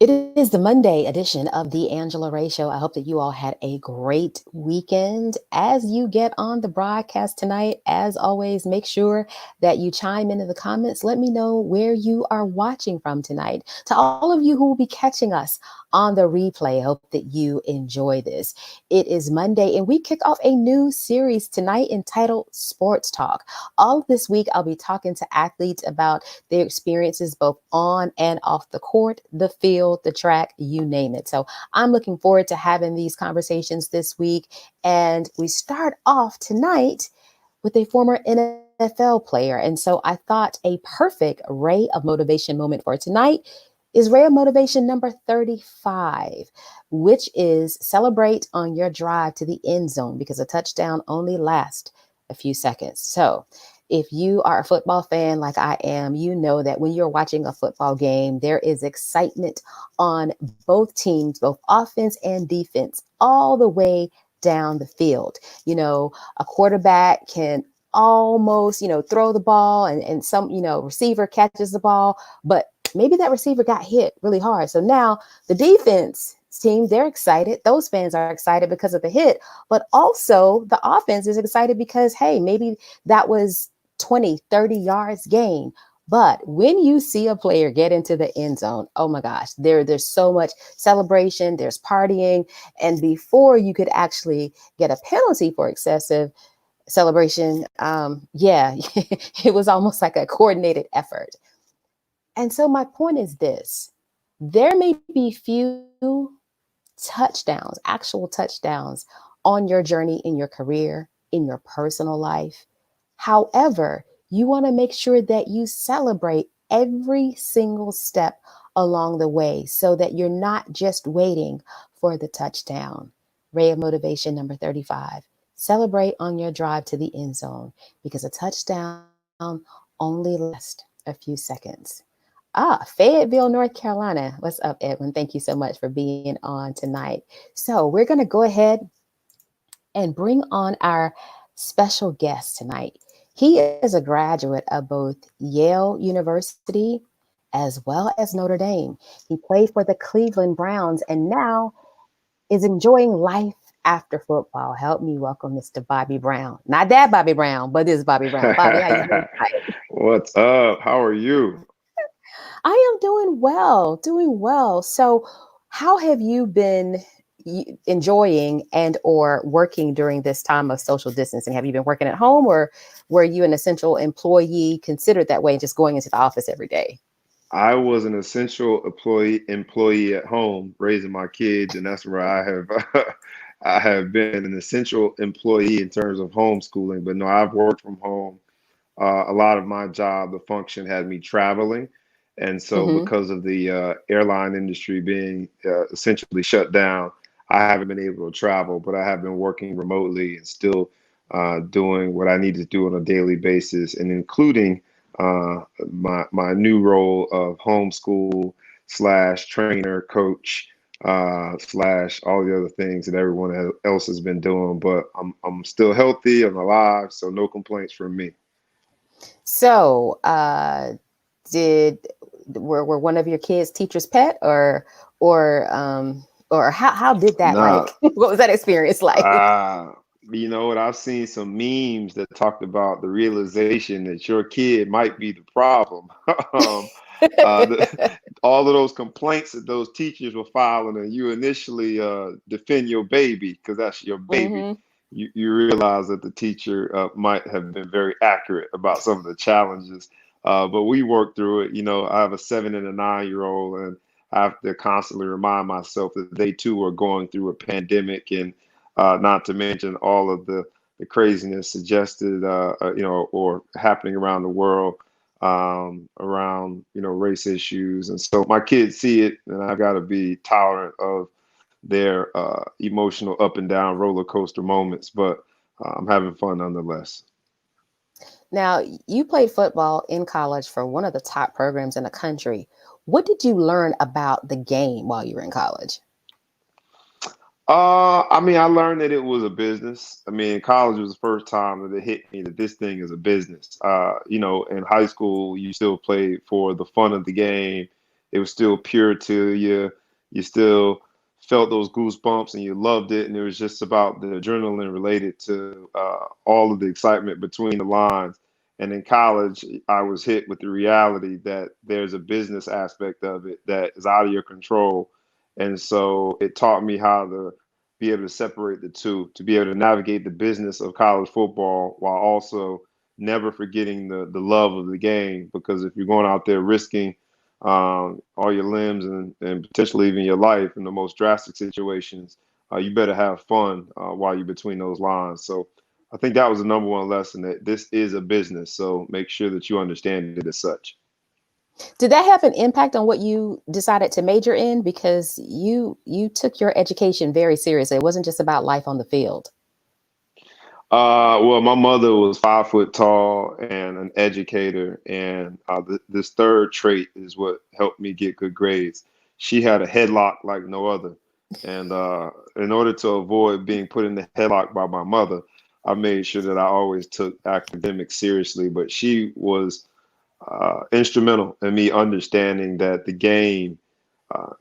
It is the Monday edition of the Angela Ray Show. I hope that you all had a great weekend. As you get on the broadcast tonight, as always, make sure that you chime into the comments. Let me know where you are watching from tonight. To all of you who will be catching us on the replay, I hope that you enjoy this. It is Monday, and we kick off a new series tonight entitled Sports Talk. All of this week, I'll be talking to athletes about their experiences both on and off the court, the field, the track, you name it. So I'm looking forward to having these conversations this week. And we start off tonight with a former NFL player. And so I thought a perfect ray of motivation moment for tonight is ray of motivation number 35, which is celebrate on your drive to the end zone because a touchdown only lasts a few seconds. So if you are a football fan like I am, you know that when you're watching a football game, there is excitement on both teams, both offense and defense, all the way down the field. A quarterback can almost, throw the ball and some, receiver catches the ball, but maybe that receiver got hit really hard. So now the defense team, they're excited. Those fans are excited because of the hit, but also the offense is excited because, hey, maybe that was 20, 30 yards gain. But when you see a player get into the end zone, oh my gosh, there's so much celebration, there's partying. And before you could actually get a penalty for excessive celebration, yeah, it was almost like a coordinated effort. And so my point is this: there may be few touchdowns, actual touchdowns on your journey in your career, in your personal life. However, you want to make sure that you celebrate every single step along the way so that you're not just waiting for the touchdown. Ray of motivation number 35. Celebrate on your drive to the end zone because a touchdown only lasts a few seconds. Fayetteville, North Carolina. What's up, Edwin? Thank you so much for being on tonight. So, we're going to go ahead and bring on our special guest tonight. He is a graduate of both Yale University as well as Notre Dame. He played for the Cleveland Browns and now is enjoying life after football. Help me welcome Mr. Bobby Brown. Not that Bobby Brown, but this Bobby Brown. Bobby, how you doing tonight? What's up? How are you? I am doing well, doing well. So, how have you been enjoying and or working during this time of social distancing? Have you been working at home, or were you an essential employee considered that way and just going into the office every day? I was an essential employee at home raising my kids, and that's where I have I have been an essential employee in terms of homeschooling. But no, I've worked from home. A lot of my job, the function had me traveling, and so Hmm. because of the airline industry being essentially shut down, I haven't been able to travel. But I have been working remotely and still doing what I need to do on a daily basis, and including my new role of homeschool slash trainer, coach, slash all the other things that everyone else has been doing. But I'm still healthy, I'm alive, so no complaints from me. So, did were one of your kids teacher's pet, or how did that Nah, like? What was that experience like? uh, you know what? I've seen some memes that talked about the realization that your kid might be the problem. um, all of those complaints that those teachers were filing, and you initially defend your baby because that's your baby. Hmm. You realize that the teacher might have been very accurate about some of the challenges, but we worked through it. You know, I have a 7 and a 9 year old, and I have to constantly remind myself that they too are going through a pandemic, and not to mention all of the craziness suggested, or happening around the world around race issues. And so my kids see it, and I've got to be tolerant of their emotional up and down roller coaster moments. But I'm having fun nonetheless. Now, you played football in college for one of the top programs in the country. What did you learn about the game while you were in college? I mean, I learned that it was a business. I mean, college was the first time that it hit me that this thing is a business. In high school, you still play for the fun of the game. it was still pure to you. You still felt those goosebumps and you loved it. And it was just about the adrenaline related to all of the excitement between the lines. And in college, I was hit with the reality that there's a business aspect of it that is out of your control. And so it taught me how to be able to separate the two, to be able to navigate the business of college football while also never forgetting the love of the game. Because if you're going out there risking all your limbs and potentially even your life in the most drastic situations, you better have fun while you're between those lines. So I think that was the number one lesson, that this is a business. So make sure that you understand it as such. Did that have an impact on what you decided to major in? Because you took your education very seriously. It wasn't just about life on the field. Well, my mother was 5 foot tall and an educator, and this third trait is what helped me get good grades. She had a headlock like no other, and in order to avoid being put in the headlock by my mother, I made sure that I always took academics seriously. But she was instrumental in me understanding that the game,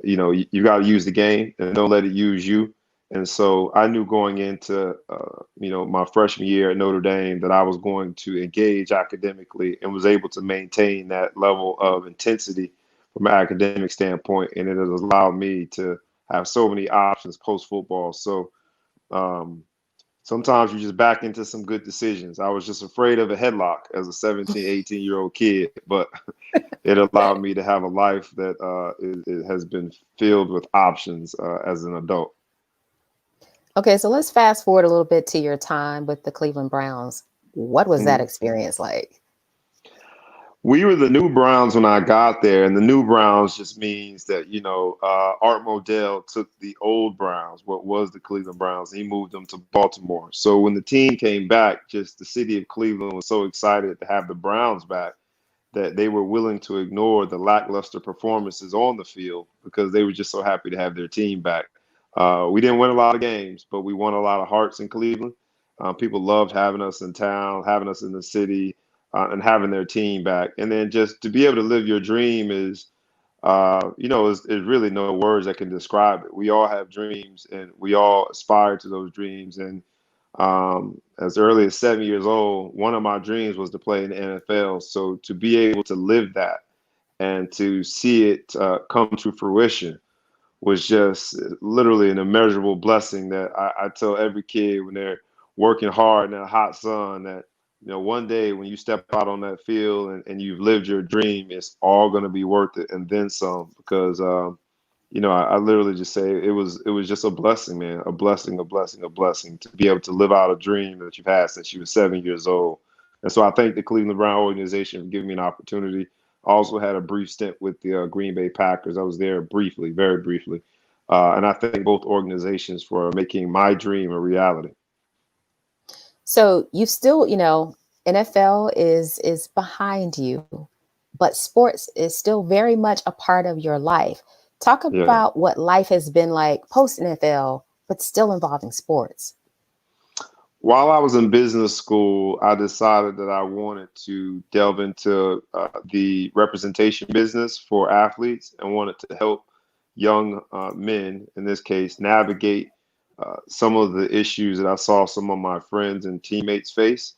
you got to use the game and don't let it use you. And so I knew going into, my freshman year at Notre Dame that I was going to engage academically and was able to maintain that level of intensity from an academic standpoint. And it has allowed me to have so many options post football. So um, sometimes you just back into some good decisions. I was just afraid of a headlock as a 17, 18-year-old kid, but it allowed me to have a life that it has been filled with options as an adult. Okay, so let's fast forward a little bit to your time with the Cleveland Browns. What was that Mhm. experience like? We were the new Browns when I got there, and the new Browns just means that Art Modell took the old Browns, what was the Cleveland Browns, and he moved them to Baltimore. So when the team came back, just the city of Cleveland was so excited to have the Browns back that they were willing to ignore the lackluster performances on the field because they were just so happy to have their team back. We didn't win a lot of games, but we won a lot of hearts in Cleveland. People loved having us in town, having us in the city, and having their team back. And then just to be able to live your dream is really no words that can describe it. We all have dreams and we all aspire to those dreams. And as early as 7 years old, one of my dreams was to play in the NFL. So to be able to live that and to see it come to fruition was just literally an immeasurable blessing that I tell every kid when they're working hard in that hot sun that, one day when you step out on that field and you've lived your dream, it's all going to be worth it and then some because I literally just say it was just a blessing, man, a blessing, a blessing, a blessing to be able to live out a dream that you've had since you were 7 years old. And so I thank the Cleveland Brown organization for giving me an opportunity. I also had a brief stint with the Green Bay Packers. I was there briefly, very briefly. And I thank both organizations for making my dream a reality. So you still, NFL is behind you, but sports is still very much a part of your life. Talk Yeah. about what life has been like post NFL, but still involving sports. While I was in business school, I decided that I wanted to delve into the representation business for athletes and wanted to help young men, in this case, navigate some of the issues that I saw some of my friends and teammates face.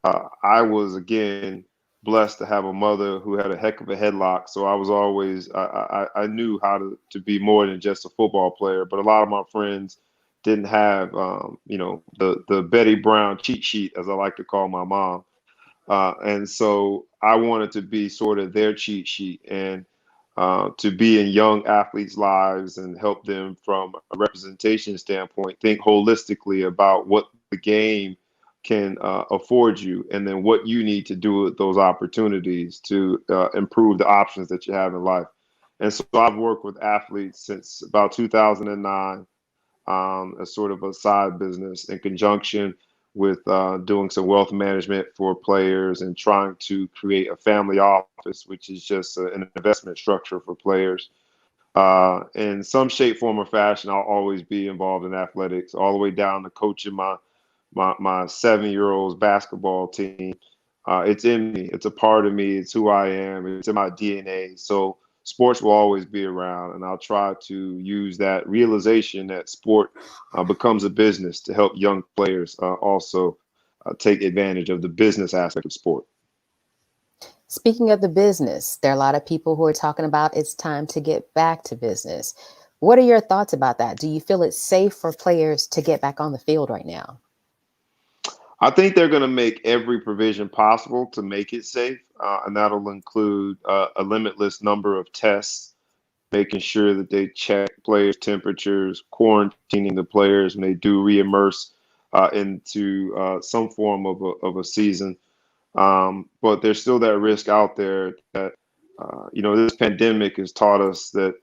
I was, again, blessed to have a mother who had a heck of a headlock. So I was always, I knew how to be more than just a football player, but a lot of my friends didn't have, the Betty Brown cheat sheet, as I like to call my mom. And so I wanted to be sort of their cheat sheet and to be in young athletes' lives and help them from a representation standpoint, think holistically about what the game can afford you and then what you need to do with those opportunities to improve the options that you have in life. And so I've worked with athletes since about 2009 as sort of a side business in conjunction with doing some wealth management for players and trying to create a family office, which is just an investment structure for players. In some shape, form, or fashion, I'll always be involved in athletics, all the way down to coaching my 7 year old's basketball team. It's in me. It's a part of me. It's who I am. It's in my DNA. So sports will always be around, and I'll try to use that realization that sport becomes a business to help young players also take advantage of the business aspect of sport. Speaking of the business, there are a lot of people who are talking about it's time to get back to business. What are your thoughts about that? Do you feel it's safe for players to get back on the field right now? I think they're going to make every provision possible to make it safe, and that'll include a limitless number of tests, making sure that they check players' temperatures, quarantining the players when they do reimmerse into some form of a season. But there's still that risk out there that, this pandemic has taught us that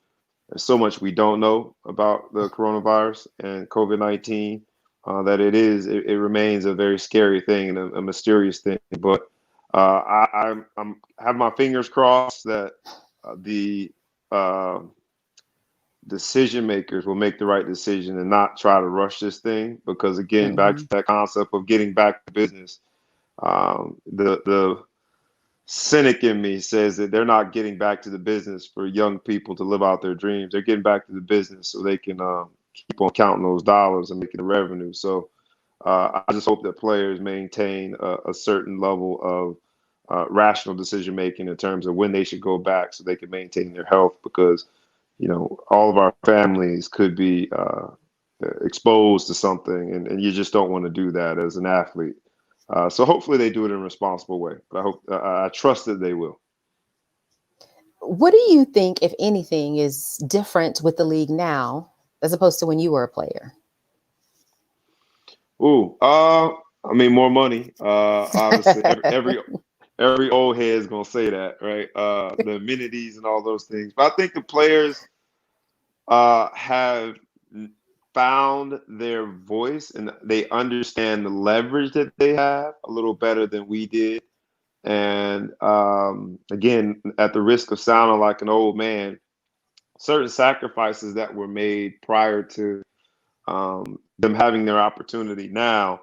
there's so much we don't know about the coronavirus and COVID-19 that it remains a very scary thing and a mysterious thing. But I'm have my fingers crossed that the uh, decision makers will make the right decision and not try to rush this thing. Because again, back to Hmm. that concept of getting back to business, the cynic in me says that they're not getting back to the business for young people to live out their dreams. They're getting back to the business so they can keep on counting those dollars and making the revenue. So I just hope that players maintain a certain level of rational decision making in terms of when they should go back so they can maintain their health, because all of our families could be exposed to something, and you just don't want to do that as an athlete. So hopefully they do it in a responsible way. But I trust that they will. What do you think, if anything, is different with the league now as opposed to when you were a player? Ooh, I mean, more money. Obviously, every old head is gonna say that, right? The amenities and all those things. But I think the players have found their voice and they understand the leverage that they have a little better than we did. And again, at the risk of sounding like an old man, certain sacrifices that were made prior to them having their opportunity now,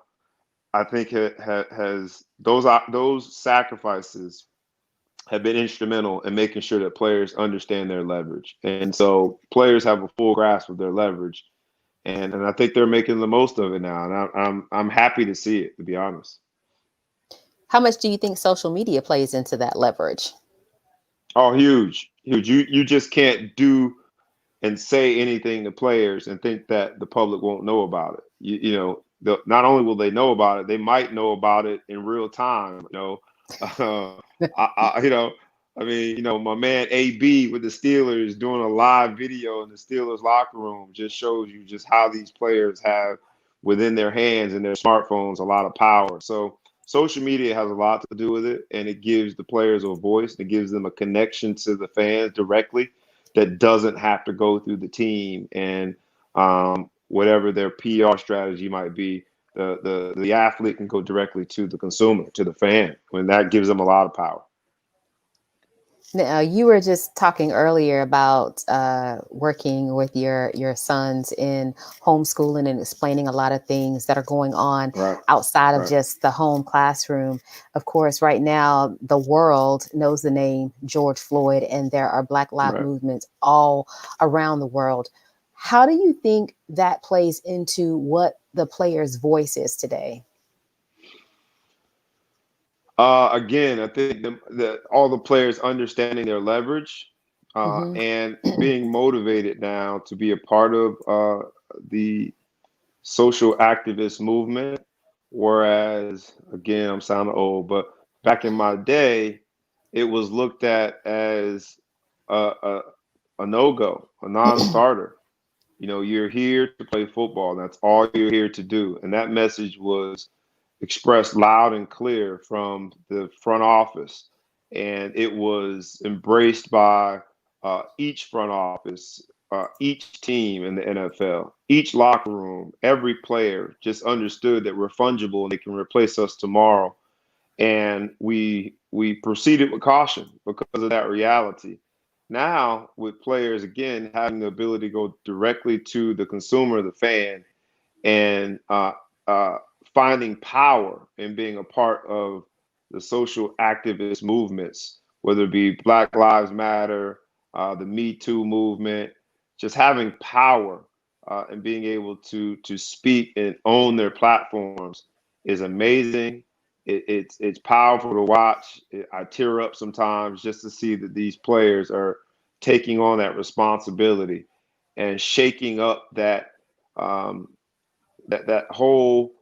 I think has those sacrifices have been instrumental in making sure that players understand their leverage, and so players have a full grasp of their leverage, and I think they're making the most of it now, and I'm happy to see it, to be honest. How much do you think social media plays into that leverage? Oh, huge, huge. You just can't do and say anything to players and think that the public won't know about it. Not only will they know about it, they might know about it in real time. uh, I, you know, I mean, my man AB with the Steelers doing a live video in the Steelers locker room just shows you just how these players have within their hands and their smartphones a lot of power. So social media has a lot to do with it, and it gives the players a voice. It gives them a connection to the fans directly that doesn't have to go through the team and whatever their PR strategy might be. The athlete can go directly to the consumer, to the fan, when that gives them a lot of power. Now, you were just talking earlier about working with your sons in homeschooling and explaining a lot of things that are going on Right, outside of right, just the home classroom. Of course, right now, the world knows the name George Floyd, and there are Black Lives right. movements all around the world. How do you think that plays into what the player's voice is today? Again, I think all the players understanding their leverage Hmm. and being motivated now to be a part of the social activist movement. Whereas, again, I'm sounding old, but back in my day, it was looked at as a, a no-go, a non-starter. You're here to play football. That's all you're here to do. And that message was expressed loud and clear from the front office. And it was embraced by each front office, each team in the NFL, each locker room, every player just understood that we're fungible and they can replace us tomorrow. And we proceeded with caution because of that reality. Now, with players again having the ability to go directly to the consumer, the fan, and uh, finding power in being a part of the social activist movements, whether it be Black Lives Matter, the Me Too movement, just having power and being able to speak and own their platforms is amazing. It's powerful to watch. I tear up sometimes just to see that these players are taking on that responsibility and shaking up um, that whole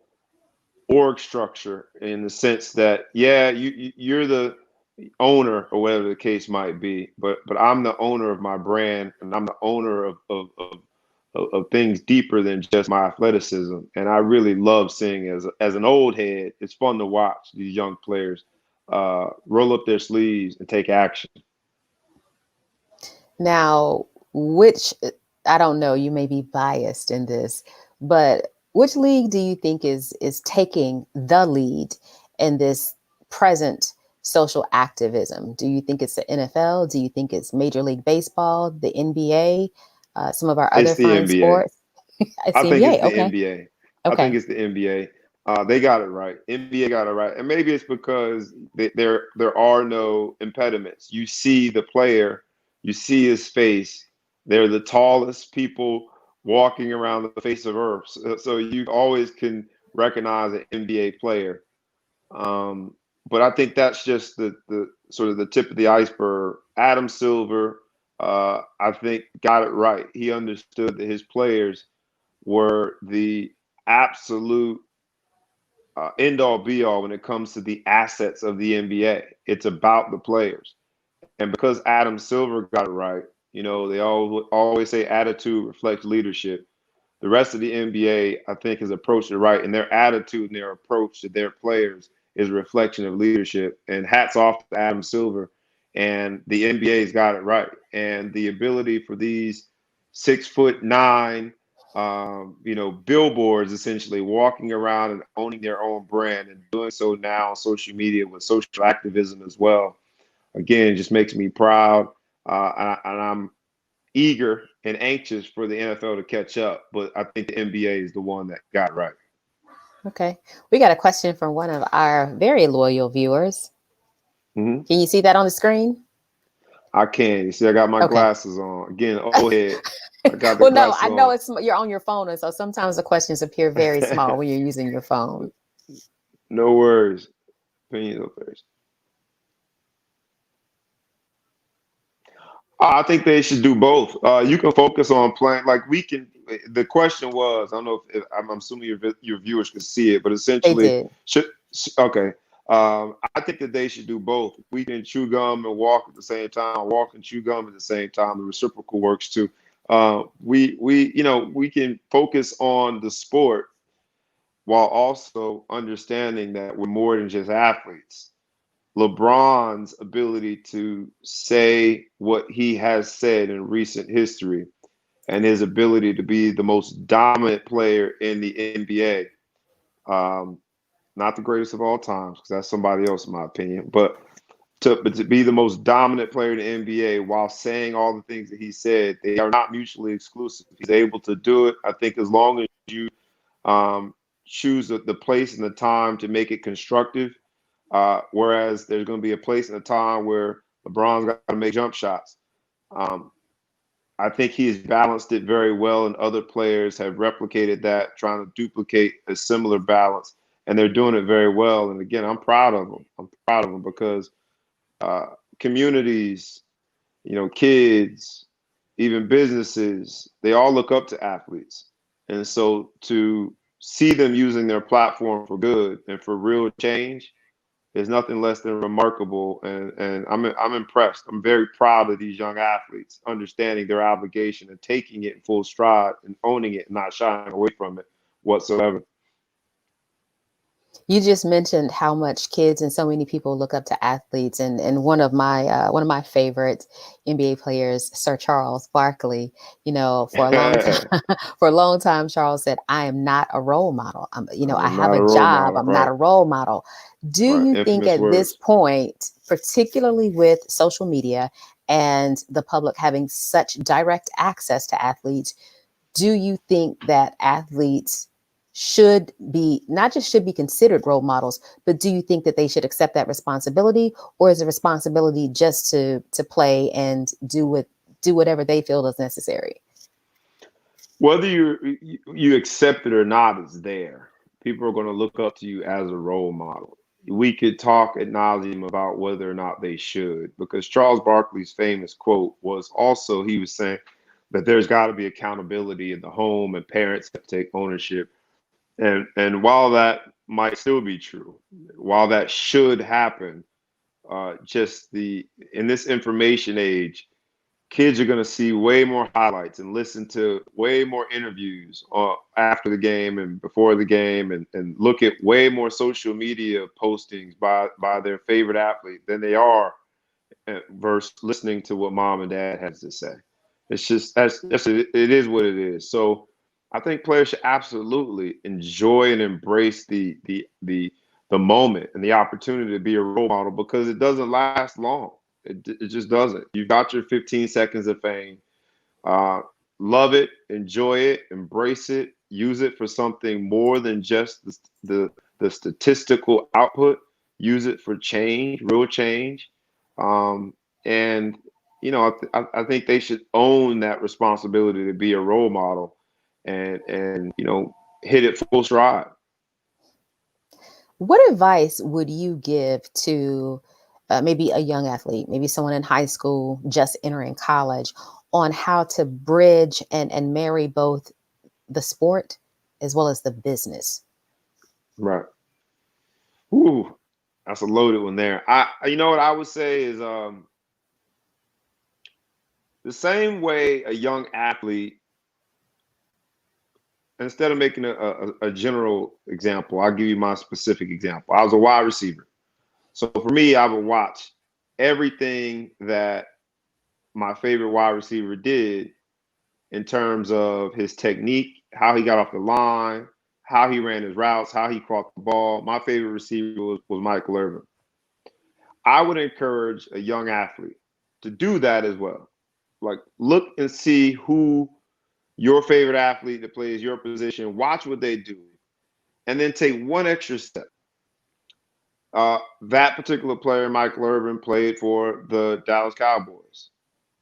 org structure in the sense that yeah, you're the owner or whatever the case might be, but I'm the owner of my brand and I'm the owner of things deeper than just my athleticism. And I really love seeing as an old head, it's fun to watch these young players roll up their sleeves and take action. Now, which I don't know, you may be biased in this, but which league do you think is taking the lead in this present social activism? Do you think it's the NFL? Do you think it's Major League Baseball, the NBA, some of our It's other the fine NBA. sports? It's I the think it's NBA. the Okay. NBA. I think Okay. it's the NBA. They got it right. NBA got it right, and maybe it's because there are no impediments. You see the player, you see his face. They're the tallest people walking around the face of Earth, so you always can recognize an NBA player. Um, but I think that's just the sort of the tip of the iceberg. Adam Silver, I think, got it right. He understood that his players were the absolute end all be all when it comes to the assets of the NBA. It's about the players. And because Adam Silver got it right, they always say attitude reflects leadership. The rest of the NBA, I think, has approached it right, and their attitude and their approach to their players is a reflection of leadership. And hats off to Adam Silver, and the NBA's got it right. And the ability for these 6'9", billboards essentially walking around and owning their own brand and doing so now on social media with social activism as well. Again, it just makes me proud, and I'm eager and anxious for the NFL to catch up, but I think the NBA is the one that got it right. Okay. We got a question from one of our very loyal viewers. Hmm. Can you see that on the screen? I can. You see, I got my Okay. glasses on. Again, old head. I got the Well, no, glasses I know on. it's you're on your phone, and so sometimes the questions appear very small when you're using your phone. No worries. Opinion of theirs. I think they should do both. You can focus on playing like we can. The question was, I don't know if I'm assuming your viewers can see it, but They essentially, did. okay. I think that they should do both. We can chew gum and walk at the same time, walk and chew gum at the same time. The reciprocal works too. We can focus on the sport while also understanding that we're more than just athletes. LeBron's ability to say what he has said in recent history and his ability to be the most dominant player in the NBA. Um, Not the greatest of all times, because that's somebody else, in my opinion, but to be the most dominant player in the NBA while saying all the things that he said, they are not mutually exclusive. He's able to do it. I think as long as you um, choose the place and the time to make it constructive. Whereas there's going to be a place and a time where LeBron's got to make jump shots. Um, I think he has balanced it very well, and other players have replicated that, trying to duplicate a similar balance, and they're doing it very well. And again, I'm proud of them. I'm proud of them because uh, communities, kids, even businesses, they all look up to athletes. And so to see them using their platform for good and for real change is nothing less than remarkable. And I'm impressed. I'm very proud of these young athletes understanding their obligation and taking it in full stride and owning it and not shying away from it whatsoever. You just mentioned how much kids and so many people look up to athletes, and one of my favorite NBA players, Sir Charles Barkley. For a long time, I for a long time, Charles said, "I am not a role model. I am have not a a role job. model. I'm not Right. a role model." Do Right. you think Infamous at this words. point, particularly with social media and the public having such direct access to athletes, do you think that athletes should be not just should be considered role models, but do you think that they should accept that responsibility, or is the responsibility just to play and do what do whatever they feel is necessary. Whether you accept it or not, it's there. People are going to look up to you as a role model. We could talk ad nauseum about whether or not they should, because Charles Barkley's famous quote was also, he was saying that there's got to be accountability in the home and parents have to take ownership. And while that might still be true, while that should happen, just the in this information age, kids are going to see way more highlights and listen to way more interviews after the game and before the game, and look at way more social media postings by their favorite athlete than they are versus listening to what mom and dad has to say. It's just it is what it is. So I think players should absolutely enjoy and embrace the moment and the opportunity to be a role model, because it doesn't last long. It just doesn't. You've got your 15 seconds of fame. Uh, Love it, enjoy it, embrace it, use it for something more than just the statistical output. Use it for change, real change. And I think they should own that responsibility to be a role model, and hit it full stride. What advice would you give to maybe a young athlete, maybe someone in high school just entering college, on how to bridge and marry both the sport as well as the business? Right. Ooh, that's a loaded one there. You know what I would say is, the same way a young athlete, instead of making a general example, I'll give you my specific example. I was a wide receiver. So for me, I would watch everything that my favorite wide receiver did in terms of his technique, how he got off the line, how he ran his routes, how he caught the ball. My favorite receiver was Michael Irvin. I would encourage a young athlete to do that as well. Like, look and see who your favorite athlete that plays your position, watch what they do, and then take one extra step. That particular player, Michael Irvin, played for the Dallas Cowboys.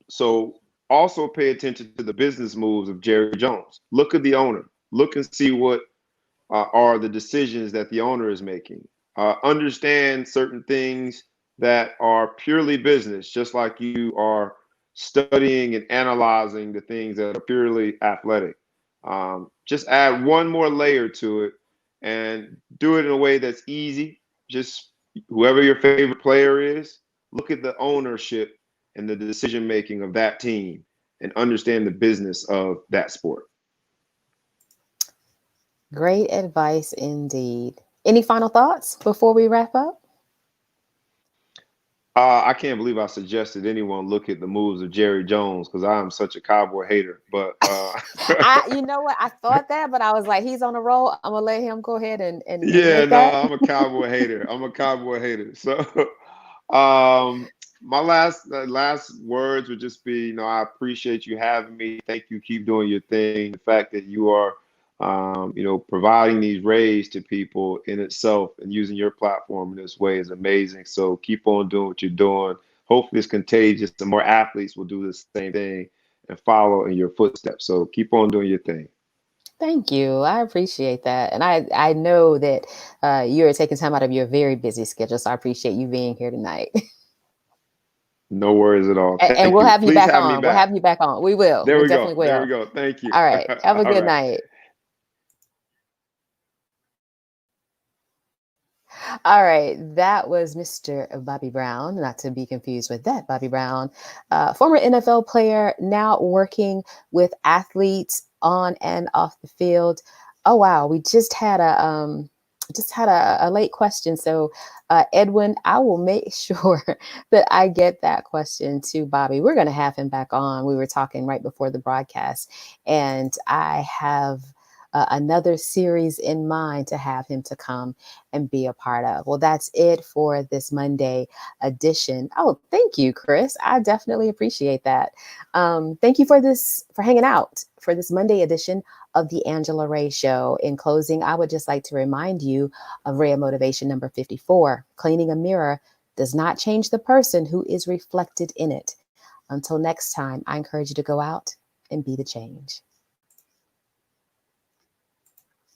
So also pay attention to the business moves of Jerry Jones. Look at the owner. Look and see what are the decisions that the owner is making. Understand certain things that are purely business, just like you are studying and analyzing the things that are purely athletic. Just add one more layer to it and do it in a way that's easy. Just whoever your favorite player is, look at the ownership and the decision making of that team and understand the business of that sport. Great advice indeed. Any final thoughts before we wrap up? I can't believe I suggested anyone look at the moves of Jerry Jones, because I am such a Cowboy hater. But You know what? I thought that, but I was like, he's on a roll. I'm gonna let him go ahead and yeah, make no, that. I'm a Cowboy hater. I'm a Cowboy hater. So, um, my last words would just be, I appreciate you having me. Thank you. Keep doing your thing. The fact that you are, providing these rays to people in itself and using your platform in this way is amazing. So keep on doing what you're doing. Hopefully, it's contagious. The more athletes will do the same thing and follow in your footsteps. So keep on doing your thing. Thank you. I appreciate that. And I know that you're taking time out of your very busy schedule. So I appreciate you being here tonight. No worries at all. And Thank we'll you. have you Please back have me on. We'll back. have you back on. We will. There We we go. definitely There we will. go. Thank you. All right. Have a All good right. night. All right, that was Mr. Bobby Brown, not to be confused with that Bobby Brown, former NFL player, now working with athletes on and off the field. Oh wow, we just had a late question. So Edwin, I will make sure that I get that question to Bobby. We're going to have him back on. We were talking right before the broadcast, and I have another series in mind to have him to come and be a part of. Well, that's it for this Monday edition. Oh, thank you, Chris. I definitely appreciate that. Thank you for hanging out for this Monday edition of the Angela Ray Show. In closing, I would just like to remind you of Ray of Motivation number 54. Cleaning a mirror does not change the person who is reflected in it. Until next time, I encourage you to go out and be the change.